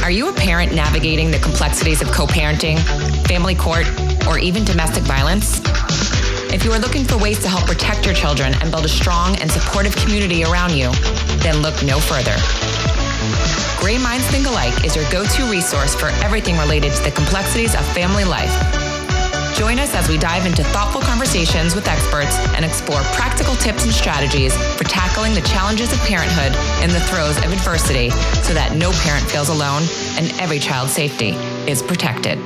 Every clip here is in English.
Are you a parent navigating the complexities of co-parenting, family court, or even domestic violence? If you are looking for ways to help protect your children and build a strong and supportive community around you, then look no further. Gray Minds Think Alike is your go-to resource for everything related to the complexities of family life. Join us as we dive into thoughtful conversations with experts and explore practical tips and strategies for tackling the challenges of parenthood in the throes of adversity so that no parent feels alone and every child's safety is protected.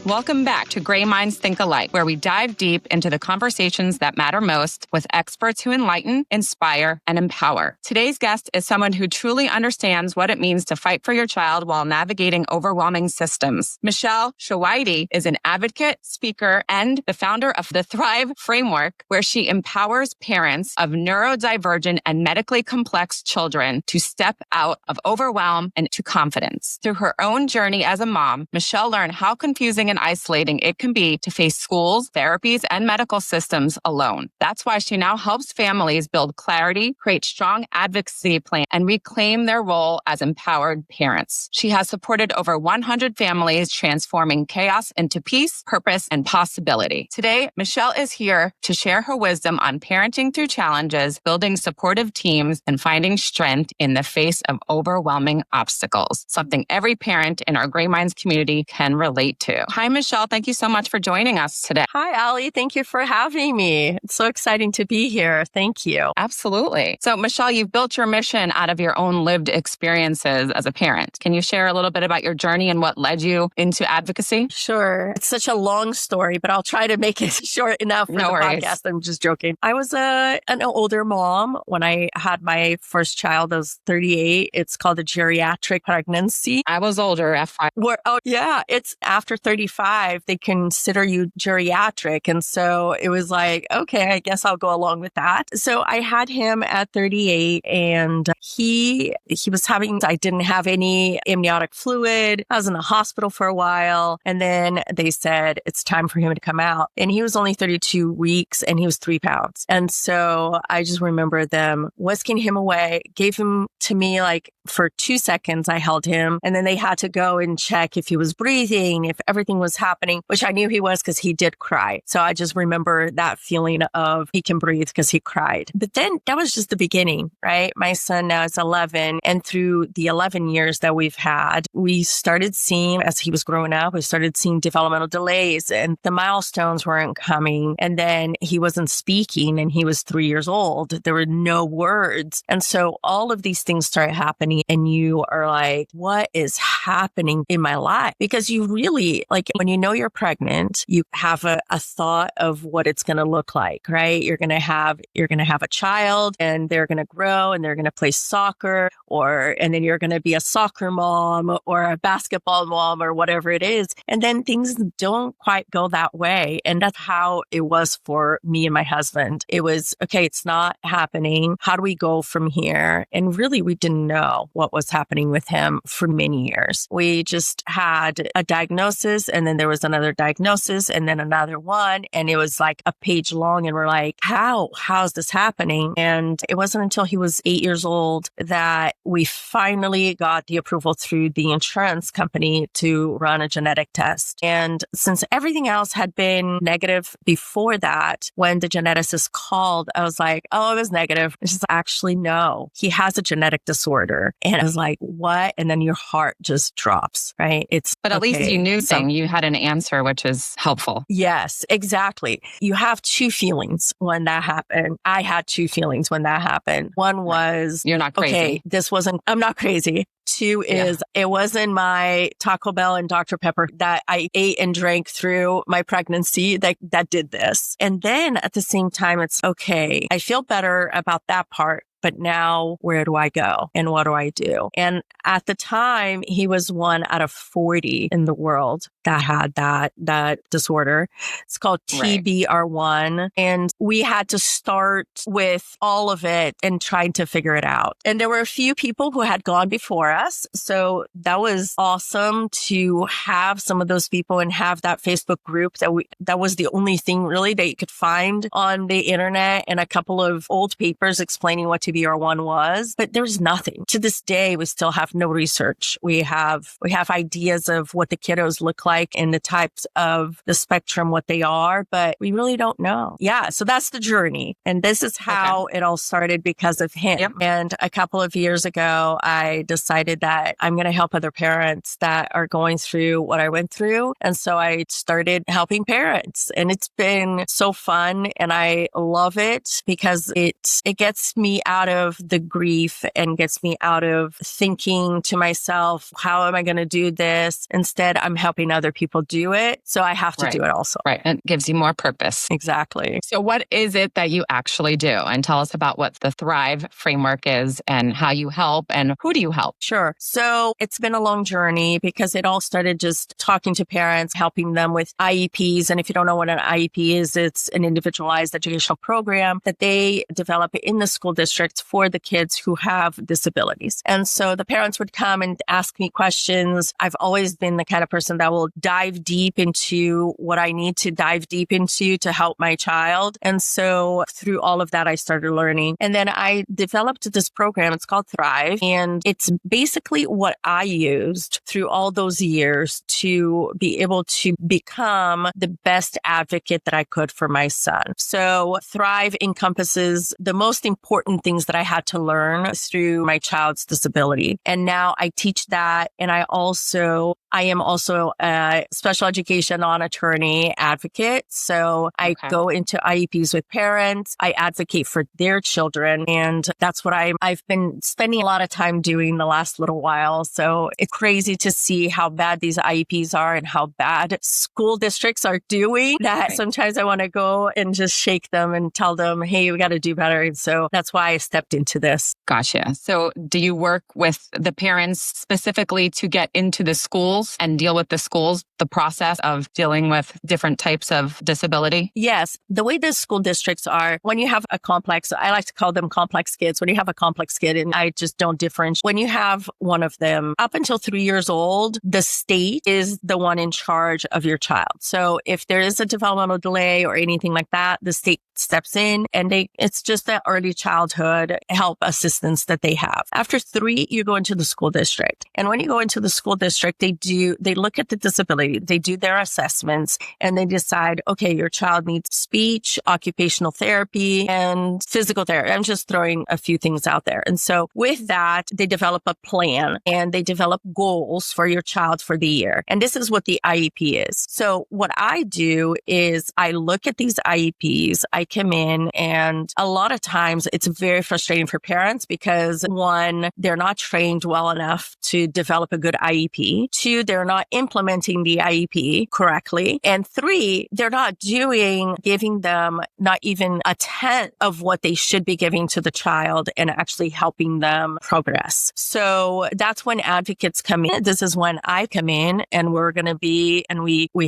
Welcome back to Gray Minds Think Alike, where we dive deep into the conversations that matter most with experts who enlighten, inspire, and empower. Today's guest is someone who truly understands what it means to fight for your child while navigating overwhelming systems. Michelle Choairy is an advocate, speaker, and the founder of the Thrive Framework, where she empowers parents of neurodivergent and medically complex children to step out of overwhelm and to confidence. Through her own journey as a mom, Michelle learned how confusing and isolating it can be to face schools, therapies, and medical systems alone. That's why she now helps families build clarity, create strong advocacy plans, and reclaim their role as empowered parents. She has supported over 100 families, transforming chaos into peace, purpose, and possibility. Today, Michelle is here to share her wisdom on parenting through challenges, building supportive teams, and finding strength in the face of overwhelming obstacles, something every parent in our Gray Minds community can relate to. Hi, Michelle. Thank you so much for joining us today. Hi, Allie. Thank you for having me. It's so exciting to be here. Thank you. Absolutely. So, Michelle, you've built your mission out of your own lived experiences as a parent. Can you share a little bit about your journey and what led you into advocacy? Sure. It's such a long story, but I'll try to make it short enough for the podcast. I'm just joking. I was an older mom when I had my first child. I was 38. It's called a geriatric pregnancy. I was older at 5. It's after 35. They consider you geriatric. And so it was like, okay, I guess I'll go along with that. So I had him at 38 and he was I didn't have any amniotic fluid. I was in the hospital for a while. And then they said, it's time for him to come out. And he was only 32 weeks and he was 3 pounds. And so I just remember them whisking him away, gave him to me like for 2 seconds. I held him and then they had to go and check if he was breathing, if everything was happening, which I knew he was because he did cry. So I just remember that feeling of he can breathe because he cried. But then that was just the beginning, right? My son now is 11. And through the 11 years that we've had, we started seeing, as he was growing up, we started seeing developmental delays and the milestones weren't coming. And then he wasn't speaking and he was 3 years old. There were no words. And so all of these things started happening and you are like, what is happening in my life? Because you really, like when you know you're pregnant, you have a thought of what it's going to look like, right? You're going to have a child and they're going to grow and they're going to play soccer and then you're going to be a soccer mom or a basketball mom or whatever it is. And then things don't quite go that way. And that's how it was for me and my husband. It was, okay, it's not happening. How do we go from here? And really, we didn't know what was happening with him for many years. We just had a diagnosis and then there was another diagnosis and then another one. And it was like a page long. And we're like, how's this happening? And it wasn't until he was 8 years old that we finally got the approval through the insurance company to run a genetic test. And since everything else had been negative before that, when the geneticist called, I was like, oh, it was negative. And she's like, actually, no, he has a genetic disorder. And I was like, what? And then your heart just drops, right? But at least you knew you had an answer, which is helpful. Yes, exactly. You have two feelings when that happened. I had two feelings when that happened. One was, you're not crazy. Okay, I'm not crazy. Two is, It wasn't my Taco Bell and Dr. Pepper that I ate and drank through my pregnancy that did this. And then at the same time, it's okay. I feel better about that part. but now where do I go and what do I do? And at the time, he was 1 out of 40 in the world that had that disorder. It's called TBR1. And we had to start with all of it and trying to figure it out. And there were a few people who had gone before us. So that was awesome to have some of those people and have that Facebook group that was the only thing really that you could find on the internet, and a couple of old papers explaining what TBR1 was, but there's nothing. To this day, we still have no research. We have ideas of what the kiddos look like and the types of the spectrum, what they are, but we really don't know. Yeah. So that's the journey. And this is how it all started because of him. Yep. And a couple of years ago, I decided that I'm going to help other parents that are going through what I went through. And so I started helping parents, and it's been so fun, and I love it because it gets me out of the grief and gets me out of thinking to myself, how am I going to do this? Instead, I'm helping other people do it. So I have to do it also. Right. It gives you more purpose. Exactly. So what is it that you actually do? And tell us about what the Thrive framework is and how you help and who do you help? Sure. So it's been a long journey because it all started just talking to parents, helping them with IEPs. And if you don't know what an IEP is, it's an individualized educational program that they develop in the school districts for the kids who have disabilities. And so the parents would come and ask me questions. I've always been the kind of person that will dive deep into what I need to dive deep into to help my child. And so through all of that, I started learning. And then I developed this program. It's called Thrive. And it's basically what I used through all those years to be able to become the best advocate that I could for my son. So Thrive encompasses the most important things that I had to learn through my child's disability. And now I teach that. And I am also a special education non-attorney advocate. So I go into IEPs with parents. I advocate for their children. And that's what I've been spending a lot of time doing the last little while. So it's crazy to see how bad these IEPs are and how bad school districts are doing that. Sometimes I want to go and just shake them and tell them, hey, we got to do better. And so that's why I stepped into this. Gotcha. So do you work with the parents specifically to get into the schools and deal with the schools, the process of dealing with different types of disability? Yes. The way the school districts are, when you have a complex, I like to call them complex kids. When you have a complex kid, and I just don't differentiate. When you have one of them up until 3 years old, the state is the one in charge of your child. So if there is a developmental delay or anything like that, the state steps in and it's just the early childhood help assistance that they have. After 3, you go into the school district. And when you go into the school district, they look at the disability, they do their assessments, and they decide, okay, your child needs speech, occupational therapy, and physical therapy. I'm just throwing a few things out there. And so with that, they develop a plan and they develop goals for your child for the year. And this is what the IEP is. So what I do is I look at these IEPs, I come in, and a lot of times it's very frustrating for parents because 1, they're not trained well enough to develop a good IEP. 2, they're not implementing the IEP correctly. And 3, they're not giving them not even a tenth of what they should be giving to the child and actually helping them progress. So that's when advocates come in. This is when I come in, and we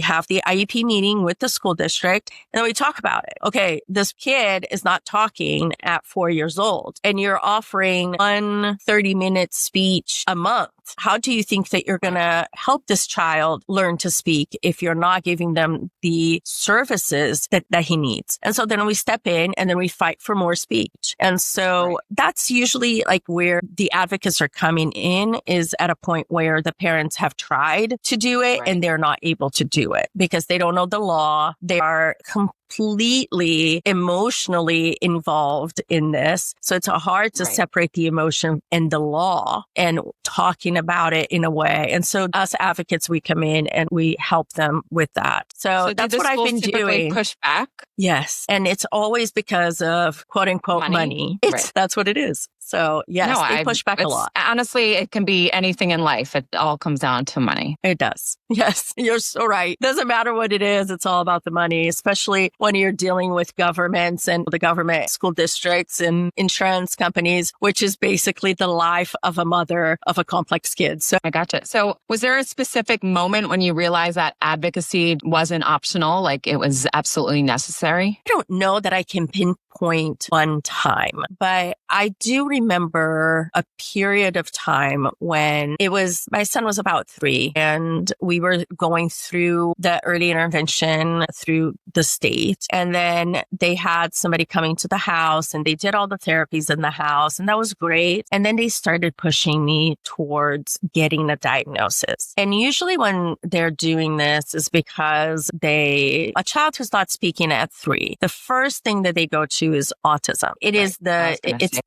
have the IEP meeting with the school district, and then we talk about it. Okay, this kid is not talking at 4 years old, and you're offering 1 30-minute speech a month. How do you think that you're going to help this child learn to speak if you're not giving them the services that he needs? And so then we step in and then we fight for more speech. And so that's usually like where the advocates are coming in, is at a point where the parents have tried to do it and they're not able to do it because they don't know the law. They are completely emotionally involved in this. So it's hard to separate the emotion and the law and talking about it in a way. And so us advocates, we come in and we help them with that. So that's what I've been doing. Push back? Yes. And it's always because of quote unquote money. That's what it is. So yes, they push back a lot. Honestly, it can be anything in life. It all comes down to money. It does. Yes, you're so right. Doesn't matter what it is. It's all about the money, especially when you're dealing with governments and the government, school districts and insurance companies, which is basically the life of a mother of a complex kid. So I gotcha. So was there a specific moment when you realized that advocacy wasn't optional, like it was absolutely necessary? I don't know that I can pinpoint one time, but I do remember a period of time when my son was about 3 and we were going through the early intervention through the state. And then they had somebody coming to the house and they did all the therapies in the house, and that was great. And then they started pushing me towards getting a diagnosis. And usually when they're doing this is because a child who's not speaking at 3, the first thing that they go to is autism. It's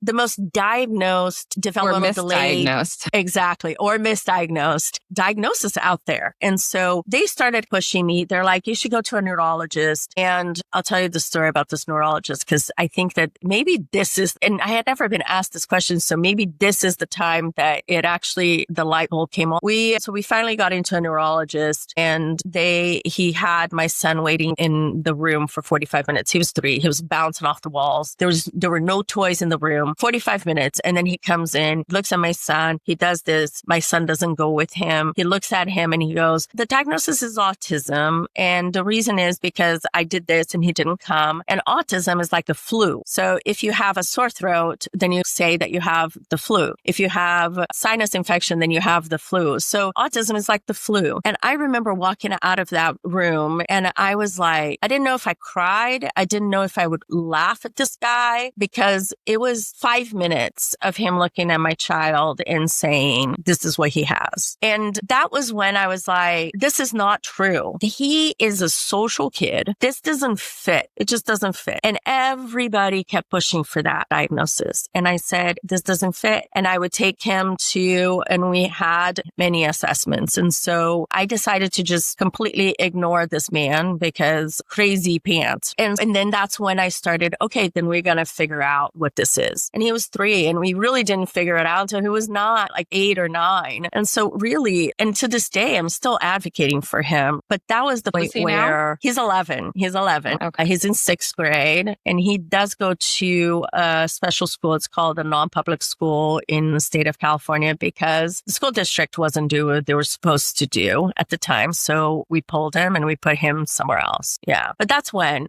the most diagnosed developmental delay. Exactly. Or misdiagnosed diagnosis out there. And so they started pushing me. They're like, you should go to a neurologist. And I'll tell you the story about this neurologist, because I think that maybe this is, and I had never been asked this question, so maybe this is the time that the light bulb came on. So we finally got into a neurologist, and he had my son waiting in the room for 45 minutes. He was 3. He was bouncing off the walls. There were no toys in the room. 45 minutes. And then he comes in, looks at my son. He does this. My son doesn't go with him. He looks at him and he goes, the diagnosis is autism. And the reason is because I did this and he didn't come. And autism is like the flu. So if you have a sore throat, then you say that you have the flu. If you have sinus infection, then you have the flu. So autism is like the flu. And I remember walking out of that room and I was like, I didn't know if I cried. I didn't know if I would laugh at this guy, because it was 5 minutes of him looking at my child and saying, this is what he has. And that was when I was like, this is not true. He is a social kid. This doesn't fit. It just doesn't fit. And everybody kept pushing for that diagnosis. And I said, this doesn't fit. And I would take him and we had many assessments. And so I decided to just completely ignore this man because crazy pants. And then that's when I started, okay, then we're going to figure out what this is. And he was 3 and we really didn't figure it out until he was not like 8 or 9. And so really, and to this day, I'm still advocating for him. But that was the point where he's 11. He's 11. Okay. He's in 6th grade and he does go to a special school. It's called a non-public school in the state of California because the school district wasn't doing what they were supposed to do at the time. So we pulled him and we put him somewhere else. Yeah. But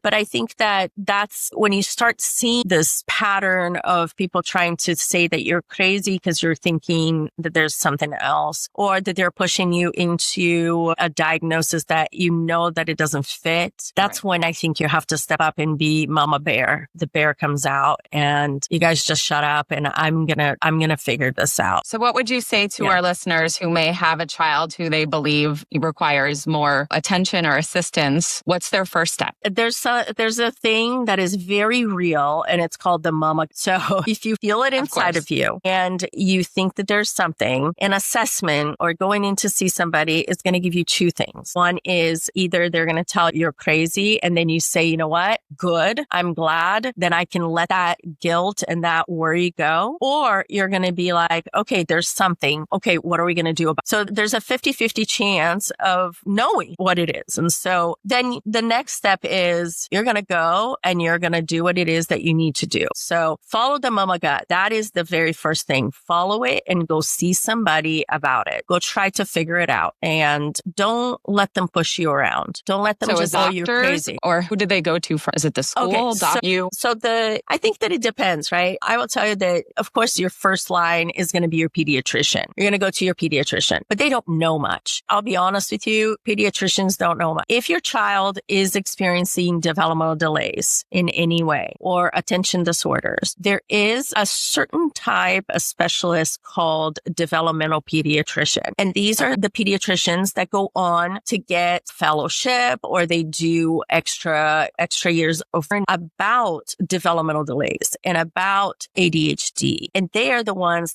but I think that's when you start seeing this pattern of people trying to say that you're crazy because you're thinking that there's something else, or that they're pushing you into a diagnosis that you know that it doesn't fit. That's when I think you have to step up and be mama bear. The bear comes out and you guys just shut up and I'm going to figure this out. So what would you say to our listeners who may have a child who they believe requires more attention or assistance? What's their first step? There's a thing that is very real and it's called the mama. So if you feel it inside of you and you think that there's something, an assessment or going in to see somebody is going to give you 2 things. One is either they're going to tell you you're crazy and then you say, you know what? Good. I'm glad. Then I can let that guilt and that worry go. Or you're going to be like, okay, there's something. Okay, what are we going to do about it? So there's a 50-50 chance of knowing what it is. And so then the next step is you're going to go and you're going to do what it is that you need to do. So follow the mama gut. That is the very first thing. Follow it and go see somebody about it. Go try to figure it out and don't let them push you around. Don't let them just say you're crazy. Or who did they go to for? Is it the school? Okay, I think that it depends, right? I will tell you that, of course, your first line is going to be your pediatrician. You're going to go to your pediatrician, but they don't know much. I'll be honest with you. Pediatricians don't know much. If your child is experiencing developmental delays in any way or attention disorders, there is a certain type of specialist called developmental pediatrician. And these are the pediatricians that go on to get fellowship or they do extra years over about developmental delays and about ADHD. And they are the ones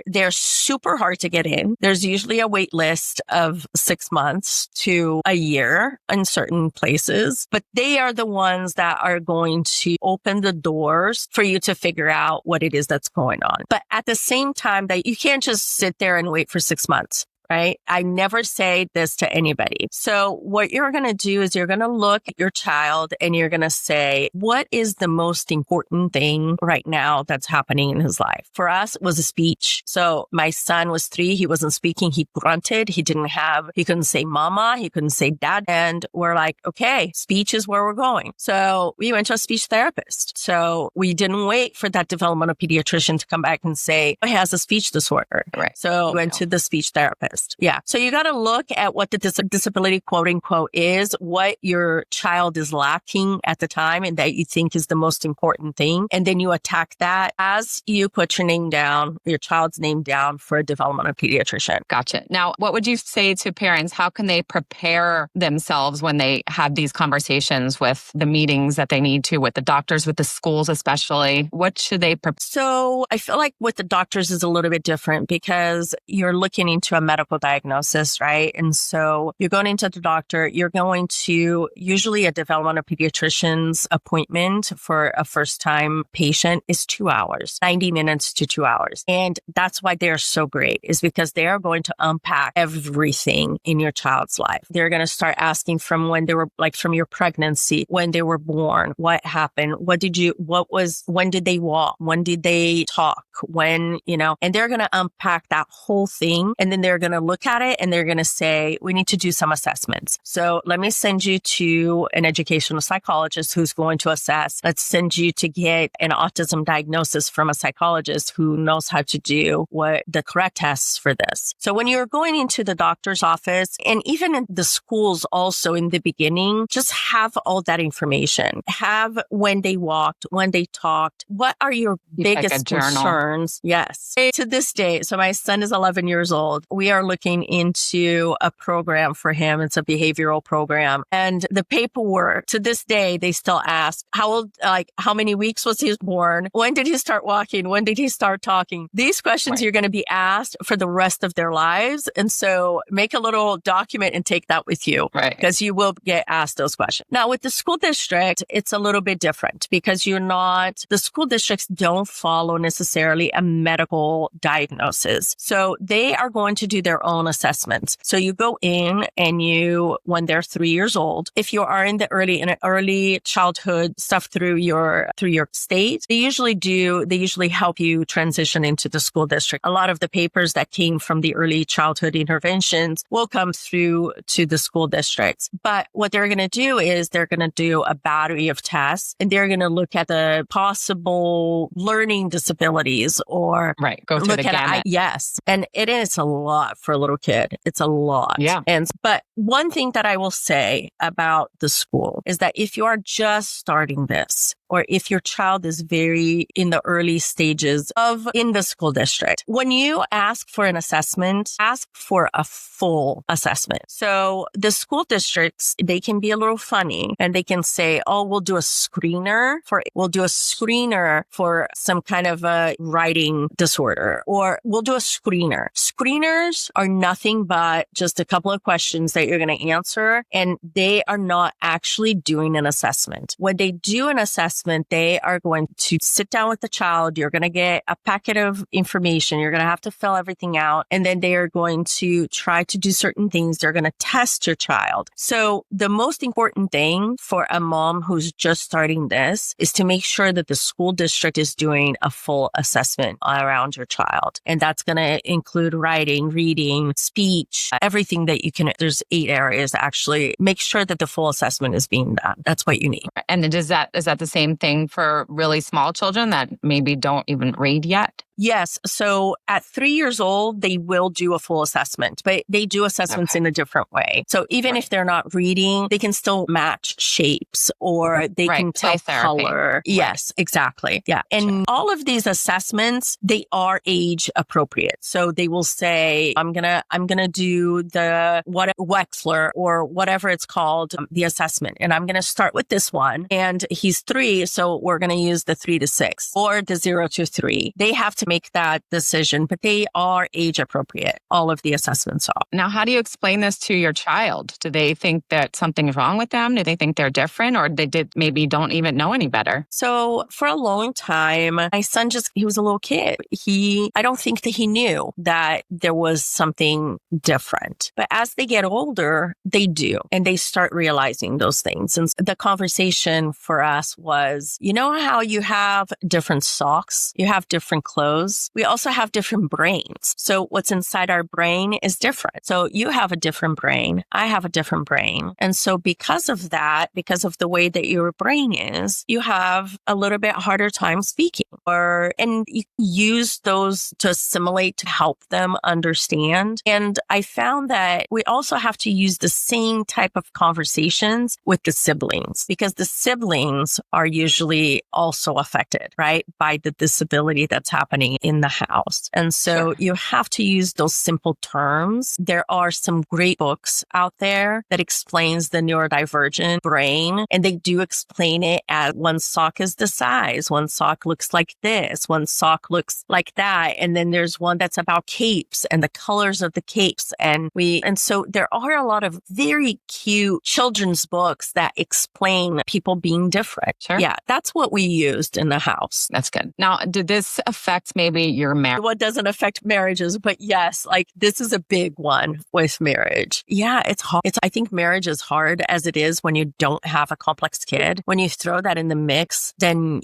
they're super hard to get in. There's usually a wait list of 6 months to a year in certain places, but they are the ones that are going to open the doors for you to figure out what it is that's going on. But at the same time, that you can't just sit there and wait for 6 months. Right? I never say this to anybody. So what you're going to do is you're going to look at your child and you're going to say, what is the most important thing right now that's happening in his life? For us, it was a speech. So my son was 3. He wasn't speaking. He grunted. He couldn't say mama. He couldn't say dad. And we're like, okay, speech is where we're going. So we went to a speech therapist. So we didn't wait for that developmental pediatrician to come back and say, oh, he has a speech disorder. Right. So we went to the speech therapist. Yeah. So you got to look at what the disability, quote unquote, is, what your child is lacking at the time and that you think is the most important thing. And then you attack that as you put your name down, your child's name down for a developmental pediatrician. Gotcha. Now, what would you say to parents? How can they prepare themselves when they have these conversations with the meetings that they need to, with the doctors, with the schools especially? What should they prepare? So I feel like with the doctors is a little bit different because you're looking into a medical diagnosis, right? And so you're going into the doctor, you're going to usually a developmental pediatrician's appointment for a first time patient is 2 hours, 90 minutes to 2 hours. And that's why they're so great, is because they are going to unpack everything in your child's life. They're going to start asking from when they were, like from your pregnancy, when they were born, what happened, when did they walk, when did they talk, and they're going to unpack that whole thing. And then they're going to look at it and they're going to say, we need to do some assessments. So let me send you to an educational psychologist who's going to assess. Let's send you to get an autism diagnosis from a psychologist who knows how to do what the correct tests for this. So when you're going into the doctor's office, and even in the schools also in the beginning, just have all that information. Have when they walked, when they talked, what are your biggest concerns? Yes. To this day, so my son is 11 years old. We are looking into a program for him. It's a behavioral program. And the paperwork, to this day, they still ask, how many weeks was he born? When did he start walking? When did he start talking? These questions you're going to be asked for the rest of their lives. And so make a little document and take that with you, right? Because you will get asked those questions. Now, with the school district, it's a little bit different because the school districts don't follow necessarily a medical diagnosis. So they are going to do their own assessments. So you go in and when they're 3 years old, if you are in the early childhood stuff through your state, they usually help you transition into the school district. A lot of the papers that came from the early childhood interventions will come through to the school districts. But what they're going to do is they're going to do a battery of tests and they're going to look at the possible learning disabilities or go through the gamut. Yes. And it is a lot for a little kid. It's a lot. Yeah. But one thing that I will say about the school is that if you are just starting this, or if your child is very in the early stages in the school district, when you ask for an assessment, ask for a full assessment. So the school districts, they can be a little funny and they can say, oh, we'll do a screener for some kind of a writing disorder, or we'll do a screener. Screeners are nothing but just a couple of questions that you're going to answer, and they are not actually doing an assessment. When they do an assessment, they are going to sit down with the child. You're going to get a packet of information. You're going to have to fill everything out. And then they are going to try to do certain things. They're going to test your child. So the most important thing for a mom who's just starting this is to make sure that the school district is doing a full assessment around your child. And that's going to include writing, reading, speech, everything that you can. There's 8 areas actually. Make sure that the full assessment is being done. That's what you need. And is that the same thing for really small children that maybe don't even read yet? Yes. So at 3 years old, they will do a full assessment, but they do assessments in a different way. So even if they're not reading, they can still match shapes or they can tell color. Yes, exactly. Yeah. And all of these assessments, they are age appropriate. So they will say, I'm going to do the Kessler or whatever it's called, the assessment. And I'm going to start with this one. And he's 3. So we're going to use the 3 to 6 or the 0 to 3. They have to to make that decision, but they are age appropriate. All of the assessments are. Now, how do you explain this to your child? Do they think that something's wrong with them? Do they think they're different, or they maybe don't even know any better? So for a long time, my son he was a little kid. I don't think that he knew that there was something different. But as they get older, they do. And they start realizing those things. And the conversation for us was, you know how you have different socks? You have different clothes. We also have different brains. So what's inside our brain is different. So you have a different brain. I have a different brain. And so because of that, because of the way that your brain is, you have a little bit harder time speaking, and you use those to assimilate to help them understand. And I found that we also have to use the same type of conversations with the siblings, because the siblings are usually also affected, right, by the disability that's happening in the house. And so you have to use those simple terms. There are some great books out there that explains the neurodivergent brain, and they do explain it as one sock is the size, one sock looks like this, one sock looks like that. And then there's one that's about capes and the colors of the capes. And so there are a lot of very cute children's books that explain people being different. Sure. Yeah, that's what we used in the house. That's good. Now, did this affect maybe your marriage? What doesn't affect marriages, but yes, like this is a big one with marriage. Yeah, it's hard. I think marriage is hard as it is when you don't have a complex kid. When you throw that in the mix, then,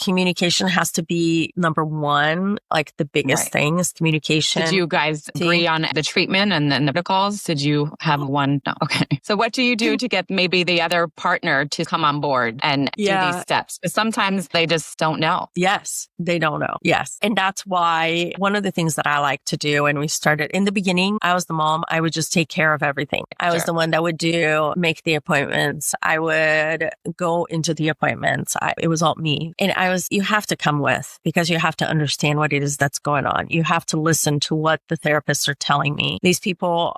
communication has to be number one. Like the biggest thing is communication. Did you guys agree on the treatment and then the protocols? Did you have one? No. Okay. So what do you do to get maybe the other partner to come on board and do these steps? But sometimes they just don't know. Yes, they don't know. Yes. And that's why one of the things that I like to do, and we started in the beginning, I was the mom. I would just take care of everything. I was the one that would make the appointments. I would go into the appointments. It was all me. And you have to come with, because you have to understand what it is that's going on. You have to listen to what the therapists are telling me. These people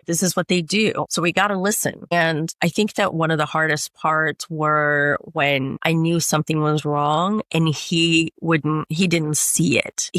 this is what they do. So we got to listen. And I think that one of the hardest parts were when I knew something was wrong and he didn't see it.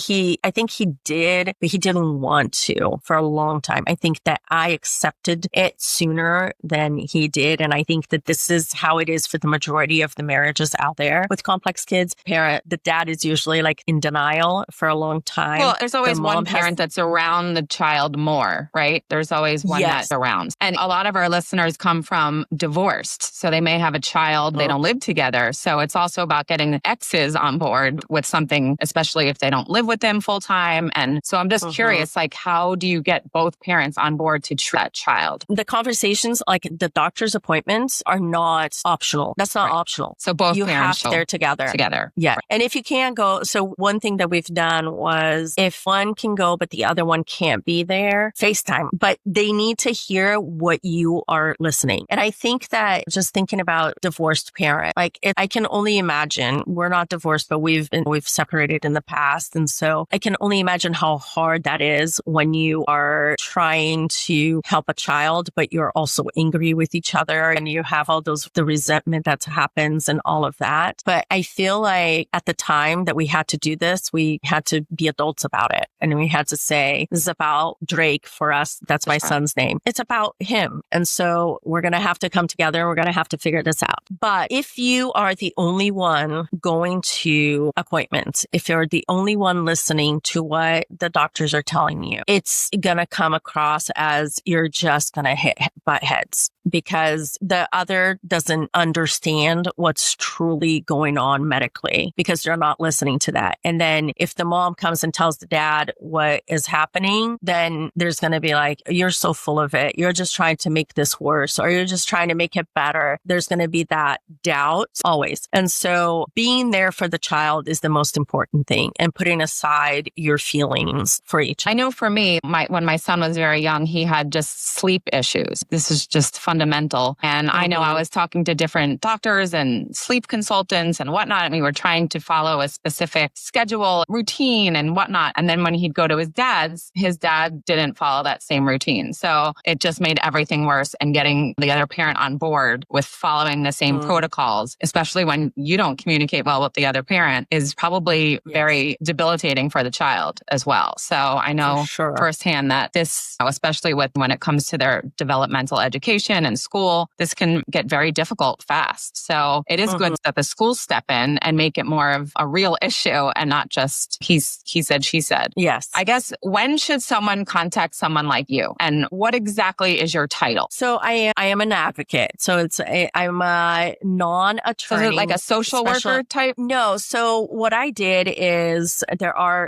I think he did, but he didn't want to for a long time. I think that I accepted it sooner than he did. And I think that this is how it is for the majority of the marriages out there with complex kids. The dad is usually like in denial for a long time. Well, there's always one parent that's around the child more, right? There's always one that's around. And a lot of our listeners come from divorced. So they may have a child, they don't live together. So it's also about getting the exes on board with something, especially if they don't live with them full time. And so I'm just curious, like, how do you get both parents on board to treat that child? The conversations, like the doctor's appointments, are not optional. That's not optional. So both parents they're together. Yeah. Right. And if you can't go, so one thing that we've done was if one can go, but the other one can't be there, FaceTime. But they need to hear what you are listening. And I think that just thinking about divorced parent, I can only imagine, we're not divorced, but we've separated in the past. And so I can only imagine how hard that is when you are trying to help a child, but you're also angry with each other and you have all the resentment that happens and all of that. But I feel like at the time that we had to do this, we had to be adults about it. And we had to say, this is about Drake for us. That's my son's name. It's about him. And so we're going to have to come together. We're going to have to figure this out. But if you are the only one going to appointments, if you're the only one listening to what the doctors are telling you, it's going to come across as you're just going to butt heads, because the other doesn't understand what's truly going on medically, because they're not listening to that. And then if the mom comes and tells the dad what is happening, then there's going to be like, you're so full of it. You're just trying to make this worse, or you're just trying to make it better. There's going to be that doubt always. And so being there for the child is the most important thing, and putting aside your feelings for each. I know for me, when my son was very young, he had just sleep issues. This is just fundamental. And I know I was talking to different doctors and sleep consultants and whatnot, and we were trying to follow a specific schedule, routine and whatnot. And then when he'd go to his dad didn't follow that same routine. So it just made everything worse, and getting the other parent on board with following the same protocols, especially when you don't communicate well with the other parent, is probably probably very debilitating for the child as well. So I know firsthand that this, especially when it comes to their developmental education and school, this can get very difficult fast. So it is good that the schools step in and make it more of a real issue and not just he said, she said. Yes. I guess, when should someone contact someone like you? And what exactly is your title? So I am an advocate. So I'm a non-attorney. So is it like a social worker type? No. So what I did is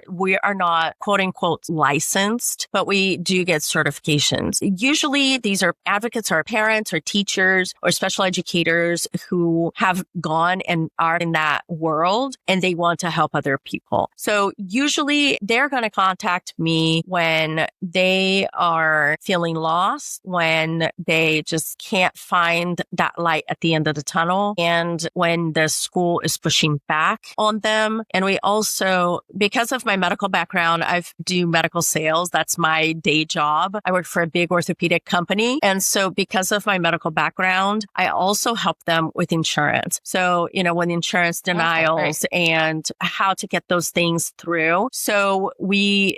we are not quote unquote licensed, but we do get certifications. Usually these are advocates or parents or teachers or special educators who have gone and are in that world and they want to help other people. So usually they're going to contact me when they are feeling lost, when they just can't find that light at the end of the tunnel, and when the school is pushing back on them. And we also, because of my medical background, I do medical sales. That's my day job. I work for a big orthopedic company. And so because of my medical background, I also help them with insurance. So, when insurance denials and how to get those things through. So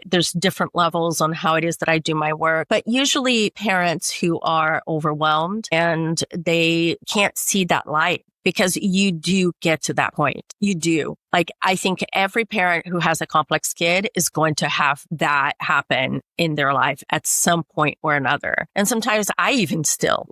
there's different levels on how it is that I do my work, but usually parents who are overwhelmed and they can't see that light, because you do get to that point. You do. Like, I think every parent who has a complex kid is going to have that happen in their life at some point or another. And sometimes I still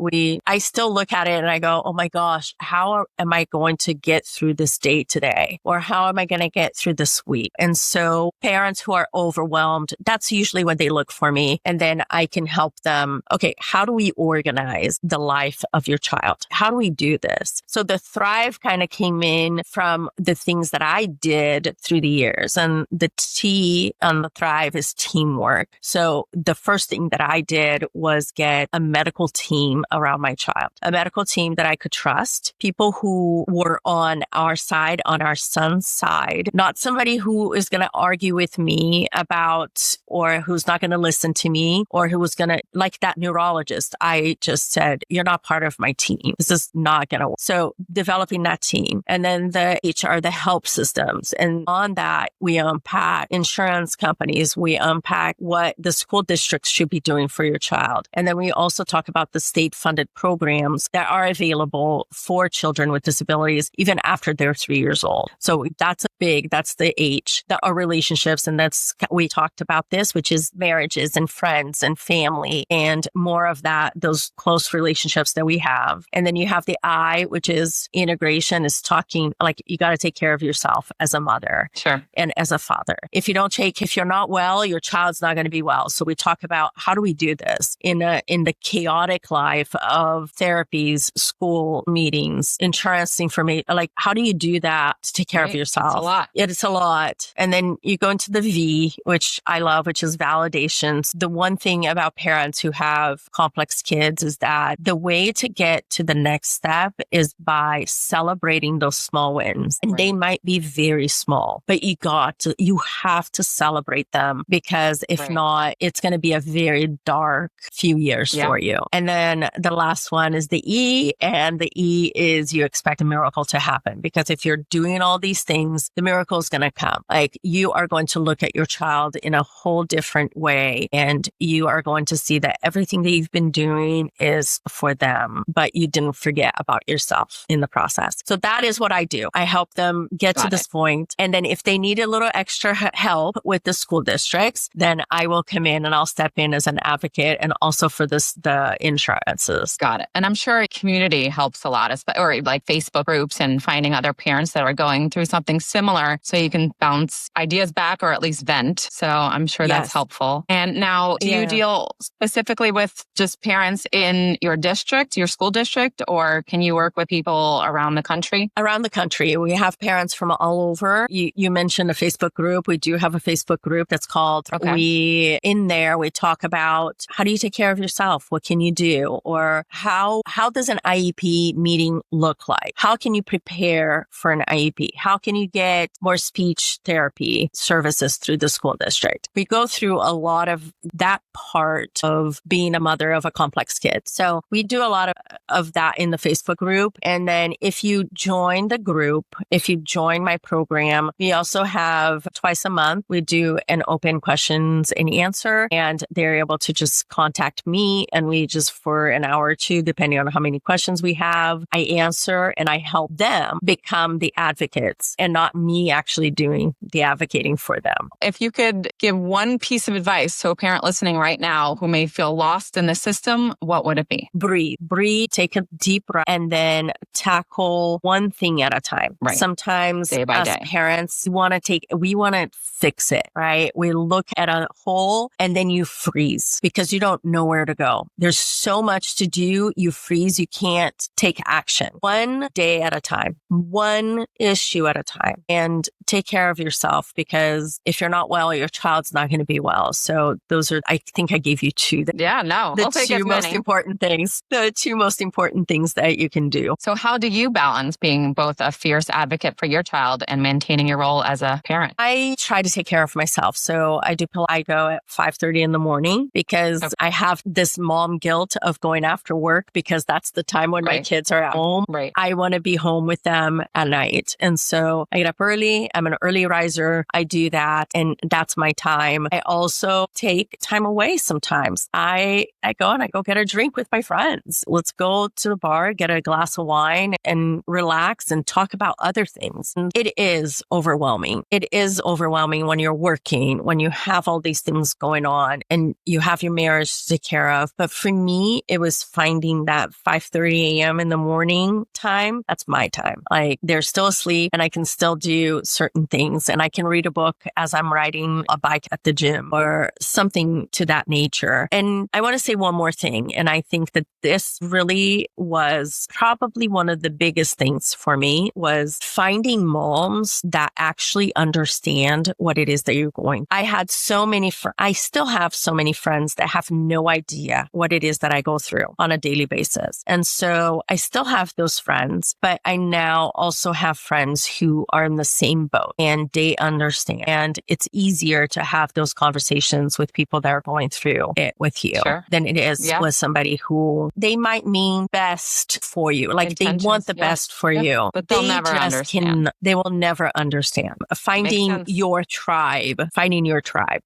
look at it and I go, oh my gosh, how am I going to get through this day today? Or how am I going to get through this week? And so parents who are overwhelmed, that's usually when they look for me. And then I can help them. Okay, how do we organize the life of your child? How do we do this? So the Thrive kind of came in from the things that I did through the years. And the T on the Thrive is teamwork. So the first thing that I did was get a medical team around my child, a medical team that I could trust, people who were on our side, on our son's side, not somebody who is going to argue with me about, or who's not going to listen to me, or who was going to, like that neurologist. I just said, you're not part of my team. This is not going to work. So developing that team, and then the HR, the help systems. And on that, we unpack insurance companies. We unpack what the school districts should be doing for your child. And then we also talk about the state funded programs that are available for children with disabilities, even after they're 3 years old. So that's the H, that are relationships. And we talked about this, which is marriages and friends and family and more of that, those close relationships that we have. And then you have the I, which is integration, is talking like you got to take care of yourself as a mother and as a father. If you're not well, your child's not going to be well. So we talk about how do we do this in the chaotic life of therapies, school meetings, insurance information. Like, how do you do that to take care of yourself? It's a lot. It's a lot. And then you go into the V, which I love, which is validations. The one thing about parents who have complex kids is that the way to get to the next step is by celebrating those small wins. And they might be very small, but you have to celebrate them, because if not, it's going to be a very dark few years for you. And then the last one is the E, and the E is you expect a miracle to happen, because if you're doing all these things, the miracle is going to come. Like, you are going to look at your child in a whole different way, and you are going to see that everything that you've been doing is for them, but you didn't forget about yourself in the process. So that is what I do. I help them get to this point. And then if they need a little extra help with the school districts, then I will come in and I'll step in as an advocate, and also for the insurances. Got it. And I'm sure community helps a lot, or like Facebook groups and finding other parents that are going through something similar, so you can bounce ideas back or at least vent. So I'm sure that's helpful. And now, do you deal specifically with just parents in your district, your school district, or can you work with people around the country? Around the country. We have parents from all over. You mentioned a Facebook group. We do have a Facebook group that's called, in there, we talk about how do you take care of yourself? What can you do? Or how does an IEP meeting look like? How can you prepare for an IEP? How can you get more speech therapy services through the school district? We go through a lot of that part of being a mother of a complex kid. So we do a lot of that in the Facebook group. And then if you join the group, if you join join my program. We also have twice a month, we do an open questions and answer, and they're able to just contact me, and we just for an hour or two, depending on how many questions we have, I answer and I help them become the advocates and not me actually doing the advocating for them. If you could give one piece of advice to a parent listening right now who may feel lost in the system, what would it be? Breathe, take a deep breath, and then tackle one thing at a time. Right. Sometimes Day by as day. parents, we want to fix it, right? We look at a hole and then you freeze because you don't know where to go. There's so much to do. You freeze. You can't take action. One day at a time, one issue at a time, and take care of yourself, because if you're not well, your child's not going to be well. So those are, I think I gave you two. We'll take two as most many. important things, the two most important things that you can do. So how do you balance being both a fierce advocate for your child and maintaining your role as a parent? I try to take care of myself. So I go at 5:30 in the morning because I have this mom guilt of going after work, because that's the time when my kids are at home. Right. I want to be home with them at night. And so I get up early. I'm an early riser. I do that. And that's my time. I also take time away sometimes. I go get a drink with my friends. Let's go to the bar, get a glass of wine and relax and talk about other things. And it is overwhelming. It is overwhelming when you're working, when you have all these things going on and you have your marriage to take care of. But for me, it was finding that 5:30 a.m. in the morning time. That's my time. Like they're still asleep and I can still do certain things, and I can read a book as I'm riding a bike at the gym or something to that nature. And I want to say one more thing. And I think that this really was probably one of the biggest things for me, was finding moms that actually understand what it is that you're going. I had so many, I still have so many friends that have no idea what it is that I go through on a daily basis. And so I still have those friends, but I now also have friends who are in the same boat and they understand. And it's easier to have those conversations with people that are going through it with you than it is with somebody who they might mean best for you. Like they want the best for you, but they'll never understand. They will never understand. Finding your tribe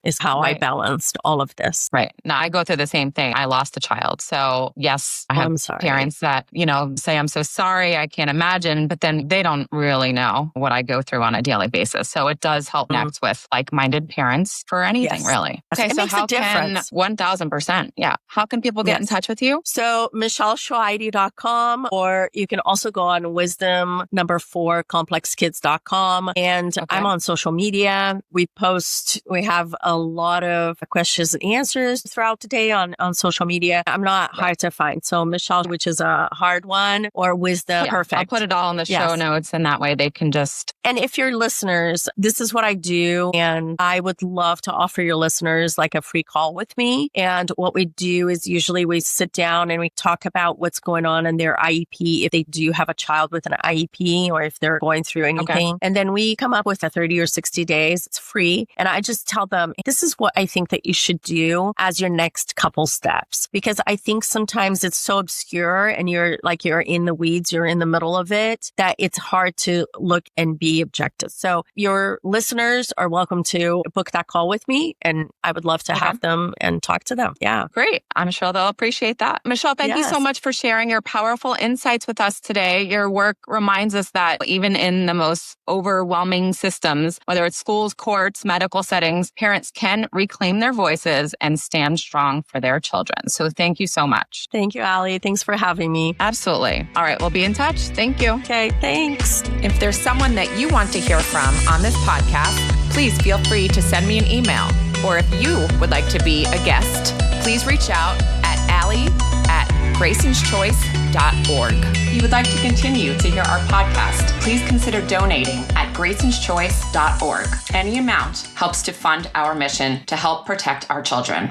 is how I balanced all of this. Right. Now I go through the same thing. I lost a child. So yes, I have parents that, say, I'm so sorry, I can't imagine, but then they don't really know what I go through on a daily basis. So it does help connect with like-minded parents for anything, really. Okay, so how can 1000%? Yeah. How can people get in touch with you? So MichelleChoairy.com, or you can also go on wisdom4 complexities.com. And I'm on social media. We have a lot of questions and answers throughout the day on social media. I'm not hard to find. So Michelle, which is a hard one, or Wisdom, perfect. I'll put it all in the show notes, and that way they can just... And if you're listeners, this is what I do. And I would love to offer your listeners like a free call with me. And what we do is usually we sit down and we talk about what's going on in their IEP, if they do have a child with an IEP or if they're going through anything. And then we come up with a 30 or 60 days. It's free. And I just tell them, this is what I think that you should do as your next couple steps. Because I think sometimes it's so obscure and you're in the weeds, you're in the middle of it, that it's hard to look and be objective. So your listeners are welcome to book that call with me, and I would love to have them and talk to them. Yeah. Great. I'm sure they'll appreciate that. Michelle, thank you so much for sharing your powerful insights with us today. Your work reminds us that even in the most overwhelming systems, whether it's schools, courts, medical settings, parents can reclaim their voices and stand strong for their children. So thank you so much. Thank you, Allie. Thanks for having me. Absolutely. All right. We'll be in touch. Thank you. Okay. Thanks. If there's someone that you want to hear from on this podcast, please feel free to send me an email. Or if you would like to be a guest, please reach out at Allie@Greyson'sChoice.org. If you would like to continue to hear our podcast, please consider donating at Greyson'sChoice.org. Any amount helps to fund our mission to help protect our children.